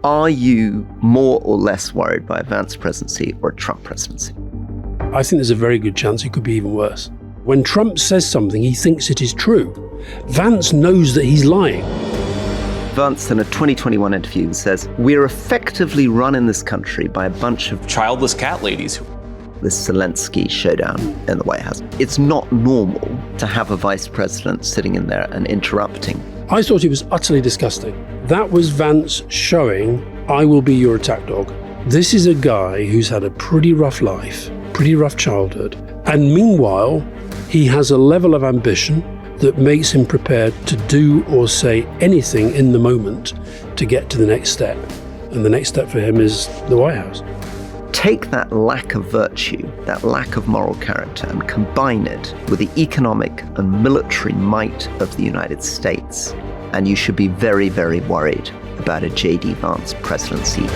Are you more or less worried by a Vance presidency or a Trump presidency? I think there's a very good chance it could be even worse. When Trump says something, he thinks it is true. Vance knows that he's lying. Vance, in a 2021 interview, says, "We're effectively running this country by a bunch of childless cat ladies." This Zelensky showdown in the White House. It's not normal to have a vice president sitting in there and interrupting. I thought it was utterly disgusting. That was Vance showing, I will be your attack dog. This is a guy who's had a pretty rough life, pretty rough childhood. And meanwhile, he has a level of ambition that makes him prepared to do or say anything in the moment to get to the next step. And the next step for him is the White House. Take that lack of virtue, that lack of moral character, and combine it with the economic and military might of the United States, and you should be very, very worried about a JD Vance presidency.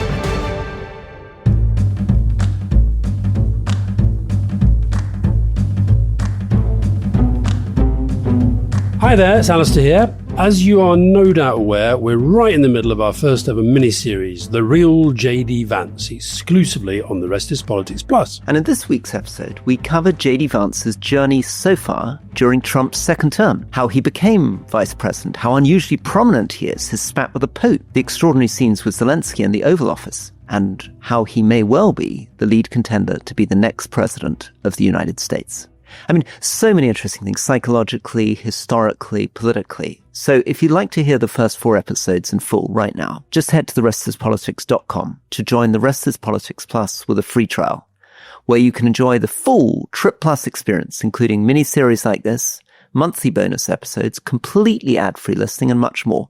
Hi there, it's Alastair here. As you are no doubt aware, we're right in the middle of our first ever miniseries, The Real JD Vance, exclusively on the Rest is Politics Plus. And in this week's episode, we covered JD Vance's journey so far during Trump's second term, how he became vice president, how unusually prominent he is, his spat with the Pope, the extraordinary scenes with Zelensky in the Oval Office, and how he may well be the lead contender to be the next president of the United States. I mean, so many interesting things, psychologically, historically, politically. So if you'd like to hear the first 4 episodes in full right now, just head to therestispolitics.com to join the Rest is Politics Plus with a free trial, where you can enjoy the full Trip Plus experience, including mini-series like this, monthly bonus episodes, completely ad-free listening, and much more.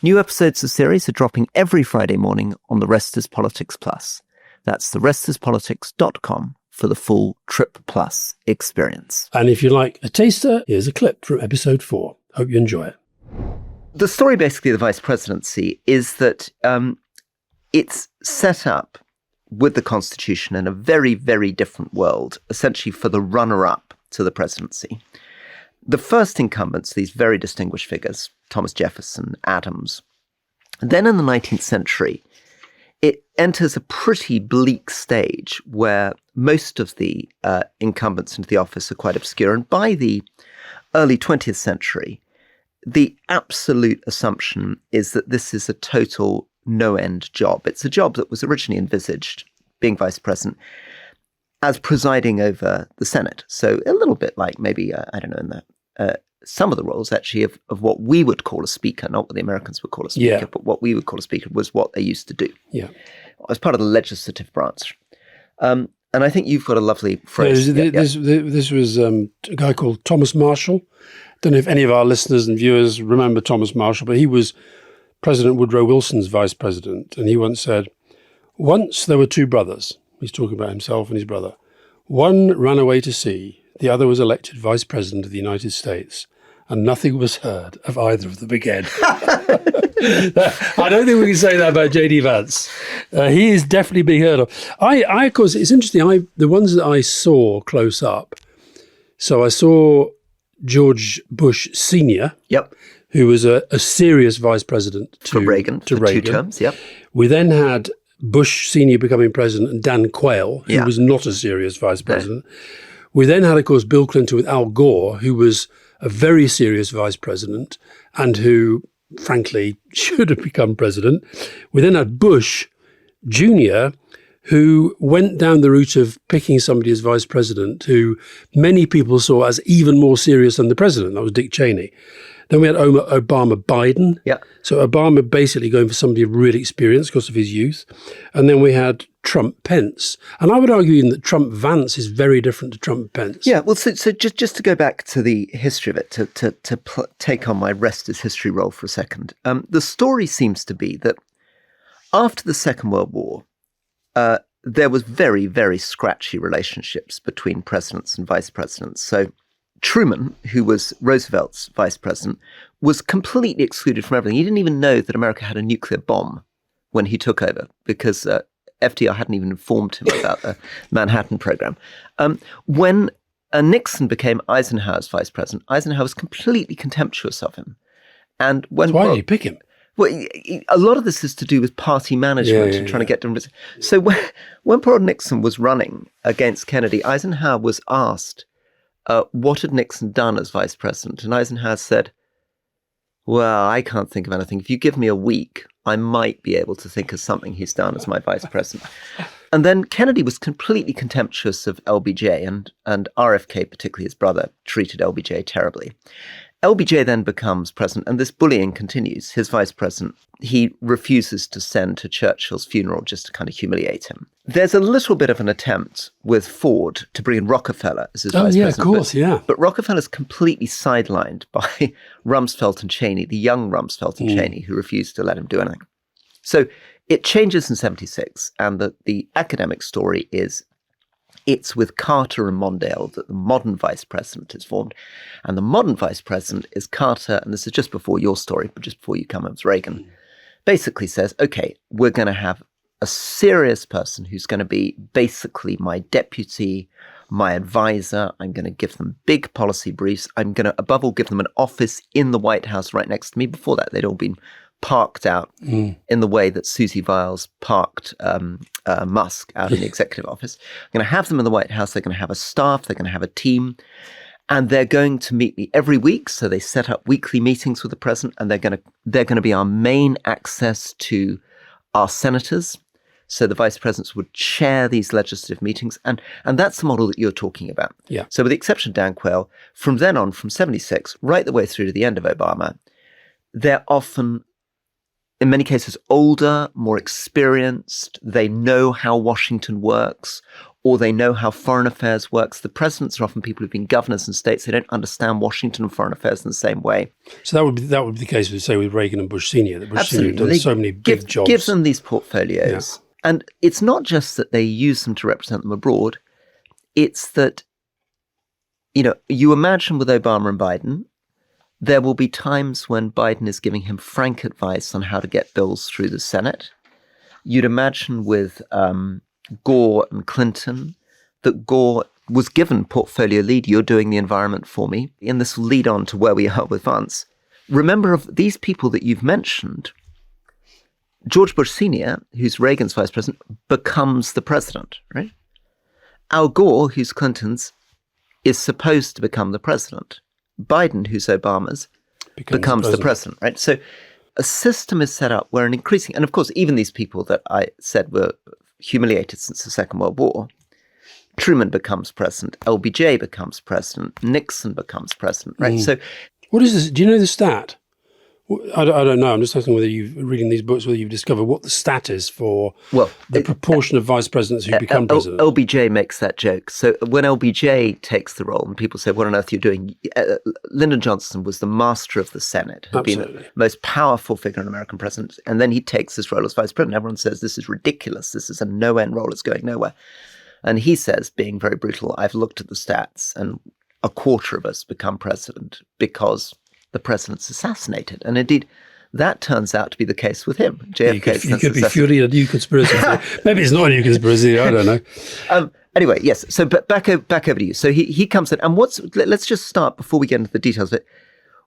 New episodes of the series are dropping every Friday morning on the Rest is Politics Plus. That's therestispolitics.com. for the full Trip Plus experience. And if you like a taster, here's a clip from episode 4. Hope you enjoy it. The story basically of the vice presidency is that it's set up with the Constitution in a very, very different world, essentially for the runner-up to the presidency. The first incumbents, these very distinguished figures, Thomas Jefferson, Adams. Then in the 19th century, it enters a pretty bleak stage where most of the incumbents into the office are quite obscure. And by the early 20th century, the absolute assumption is that this is a total no-end job. It's a job that was originally envisaged, being vice president, as presiding over the Senate. So a little bit like maybe, I don't know, in the some of the roles actually of what we would call a speaker, not what the Americans would call a speaker, but what we would call a speaker was what they used to do. Yeah, as part of the legislative branch. And I think you've got a lovely phrase. This was a guy called Thomas Marshall. Don't know if any of our listeners and viewers remember Thomas Marshall, but he was President Woodrow Wilson's vice president. And he once said, once there were 2 brothers. He's talking about himself and his brother. One ran away to sea. The other was elected vice president of the United States. And nothing was heard of either of them again. I don't think we can say that about JD Vance. He is definitely being heard of. I of course, it's interesting. The ones that I saw close up. So I saw George Bush Sr., who was a serious vice president to Reagan, to for Reagan. 2 terms. We then had Bush Sr. becoming president and Dan Quayle, who was not a serious vice president. No. We then had, of course, Bill Clinton with Al Gore, who was a very serious vice president and who, frankly, should have become president. We then had Bush Jr., who went down the route of picking somebody as vice president who many people saw as even more serious than the president. That was Dick Cheney. Then we had Obama Biden. So Obama basically going for somebody of real experience because of his youth. And then we had Trump Pence. And I would argue even that Trump Vance is very different to Trump Pence. Yeah, well, so just to go back to the history of it, to take on my Rest is History role for a second. The story seems to be that after the Second World War, there was very, very scratchy relationships between presidents and vice presidents. So Truman, who was Roosevelt's vice president, was completely excluded from everything. He didn't even know that America had a nuclear bomb when he took over because FDR hadn't even informed him about the Manhattan program. When Nixon became Eisenhower's vice president, Eisenhower was completely contemptuous of him. And when why did he pick him? Well, a lot of this is to do with party management and trying to get them. So when poor old Nixon was running against Kennedy, Eisenhower was asked, what had Nixon done as vice president? And Eisenhower said, well, I can't think of anything. If you give me a week, I might be able to think of something he's done as my vice president. And then Kennedy was completely contemptuous of LBJ, and RFK, particularly his brother, treated LBJ terribly. LBJ then becomes president, and this bullying continues. His vice president, he refuses to send to Churchill's funeral just to kind of humiliate him. There's a little bit of an attempt with Ford to bring in Rockefeller as his vice president. Of course, But Rockefeller's completely sidelined by Rumsfeld and Cheney, the young Rumsfeld and Cheney, who refused to let him do anything. So it changes in 76, and the academic story is it's with Carter and Mondale that the modern vice president is formed. And the modern vice president is Carter, and this is just before your story, but just before you come up, Reagan, basically says, okay, we're going to have a serious person who's going to be basically my deputy, my advisor. I'm going to give them big policy briefs. I'm going to, above all, give them an office in the White House right next to me. Before that, they'd all been parked out in the way that Susie Viles parked Musk out in the executive office. I'm going to have them in the White House. They're going to have a staff. They're going to have a team. And they're going to meet me every week. So they set up weekly meetings with the president, and they're going to be our main access to our senators. So the vice presidents would chair these legislative meetings. And that's the model that you're talking about. Yeah. So with the exception of Dan Quayle, from then on, from 76, right the way through to the end of Obama, they're often, in many cases, older, more experienced. They know how Washington works, or they know how foreign affairs works. The presidents are often people who've been governors in states. They don't understand Washington and foreign affairs in the same way. So that would be the case, say, with Reagan and Bush Senior. That Bush Senior done so many big jobs. Give them these portfolios. Yeah. And it's not just that they use them to represent them abroad. It's that, you imagine with Obama and Biden, there will be times when Biden is giving him frank advice on how to get bills through the Senate. You'd imagine with Gore and Clinton that Gore was given portfolio lead. You're doing the environment for me. And this will lead on to where we are with Vance. Remember, of these people that you've mentioned, George Bush Sr., who's Reagan's vice president, becomes the president, right? Al Gore, who's Clinton's, is supposed to become the president. Biden, who's Obama's, becomes the president, right? So a system is set up where an increasing, and of course, even these people that I said were humiliated since the Second World War, Truman becomes president, LBJ becomes president, Nixon becomes president, right? So what is this? Do you know the stat? I don't know. I'm just asking whether you've reading these books, whether you've discovered what the stat is for the proportion of vice presidents who become president. LBJ makes that joke. So when LBJ takes the role and people say, what on earth are you doing? Lyndon Johnson was the master of the Senate, had been the most powerful figure in American president. And then he takes this role as vice president. Everyone says, this is ridiculous. This is a no-end role. It's going nowhere. And he says, being very brutal, I've looked at the stats and a quarter of us become president because the president's assassinated. And indeed, that turns out to be the case with him. JFK you could be fury a new conspiracy theory. Maybe it's not a new conspiracy, I don't know. Anyway, yes. So back over to you. So he comes in, and let's just start before we get into the details of it.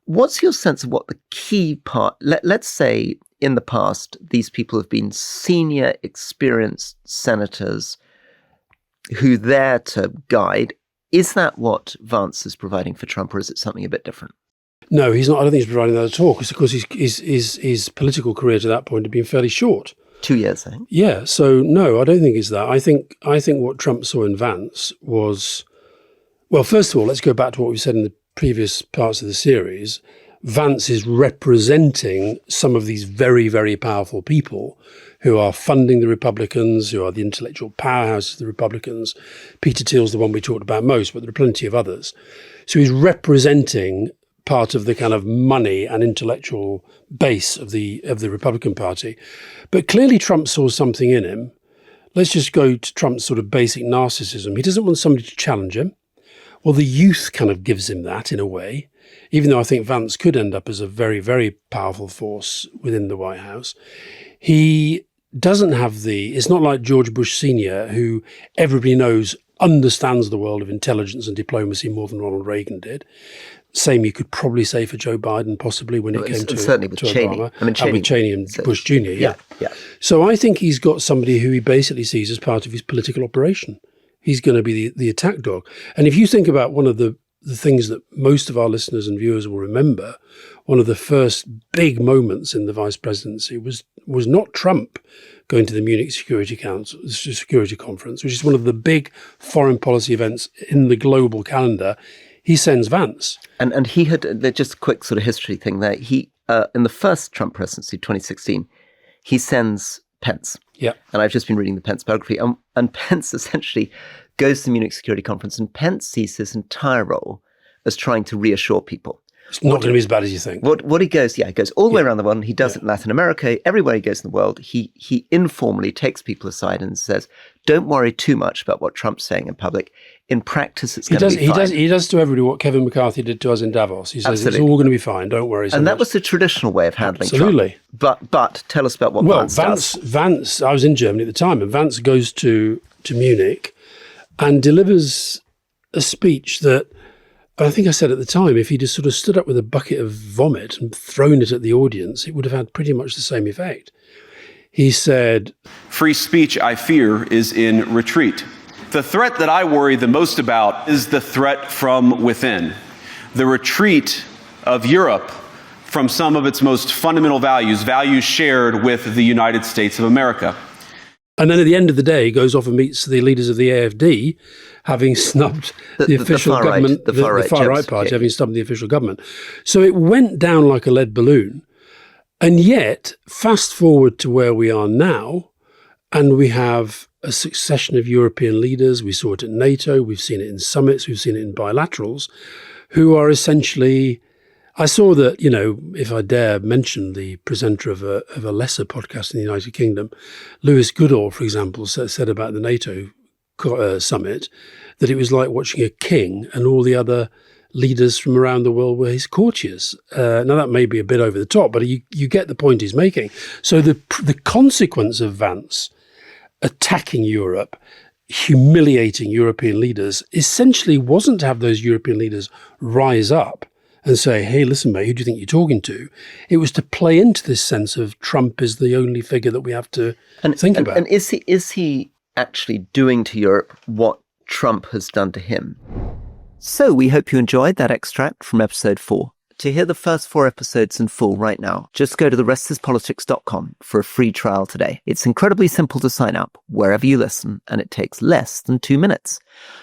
What's your sense of what the key part, let's say in the past, these people have been senior, experienced senators who are there to guide. Is that what Vance is providing for Trump, or is it something a bit different? No, he's not. I don't think he's providing that at all, because of course his political career to that point had been fairly short. 2 years, I think. Yeah. So no, I don't think it's that. I think what Trump saw in Vance was, well, first of all, let's go back to what we said in the previous parts of the series. Vance is representing some of these very, very powerful people who are funding the Republicans, who are the intellectual powerhouses of the Republicans. Peter Thiel's the one we talked about most, but there are plenty of others. So he's representing part of the kind of money and intellectual base of the Republican Party. But clearly Trump saw something in him. Let's just go to Trump's sort of basic narcissism. He doesn't want somebody to challenge him. Well, the youth kind of gives him that in a way, even though I think Vance could end up as a very, very powerful force within the White House. He doesn't have it's not like George Bush Sr., who everybody knows understands the world of intelligence and diplomacy more than Ronald Reagan did. Same you could probably say for Joe Biden, possibly when it came to certainly with Cheney. Obama. I mean, With Cheney and Bush Jr. Yeah. So I think he's got somebody who he basically sees as part of his political operation. He's going to be the attack dog. And if you think about one of the things that most of our listeners and viewers will remember, one of the first big moments in the vice presidency was not Trump going to the Munich Security Conference, which is one of the big foreign policy events in the global calendar. He sends Vance. And he had, just a quick sort of history thing there, he, in the first Trump presidency, 2016, he sends Pence. Yeah. And I've just been reading the Pence biography, and Pence essentially goes to the Munich Security Conference, and Pence sees his entire role as trying to reassure people. It's not going to be as bad as you think. What he goes all the way around the world, and he does it in Latin America, everywhere he goes in the world, he informally takes people aside and says, don't worry too much about what Trump's saying in public. In practice, it's going to be fine. He does to everybody what Kevin McCarthy did to us in Davos. He says it's all going to be fine, don't worry so much. And that much. was the traditional way of handling Absolutely. Trump. But tell us about what Vance does. Vance, I was in Germany at the time, and Vance goes to Munich and delivers a speech that, I think I said at the time, if he'd just sort of stood up with a bucket of vomit and thrown it at the audience, it would have had pretty much the same effect. He said, "Free speech, I fear, is in retreat. The threat that I worry the most about is the threat from within, the retreat of Europe from some of its most fundamental values shared with the United States of America." And then at the end of the day, he goes off and meets the leaders of the AfD, having snubbed the official government, the far right party, having snubbed the official government. So it went down like a lead balloon. And yet, fast forward to where we are now, and we have a succession of European leaders. We saw it at NATO, we've seen it in summits, we've seen it in bilaterals, who are essentially... I saw that, if I dare mention the presenter of a lesser podcast in the United Kingdom, Lewis Goodall, for example, said about the NATO summit that it was like watching a king and all the other leaders from around the world were his courtiers. Now, that may be a bit over the top, but you get the point he's making. So the consequence of Vance attacking Europe, humiliating European leaders, essentially wasn't to have those European leaders rise up and say, hey, listen, mate, who do you think you're talking to? It was to play into this sense of Trump is the only figure that we have to think about. And is he actually doing to Europe what Trump has done to him? So we hope you enjoyed that extract from episode 4. To hear the first 4 episodes in full right now, just go to therestispolitics.com for a free trial today. It's incredibly simple to sign up wherever you listen, and it takes less than 2 minutes.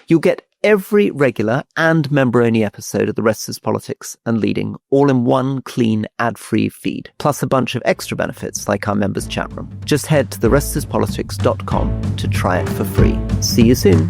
You'll get every regular and member-only episode of The Rest is Politics and Leading, all in one clean, ad-free feed, plus a bunch of extra benefits like our members' chat room. Just head to therestispolitics.com to try it for free. See you soon.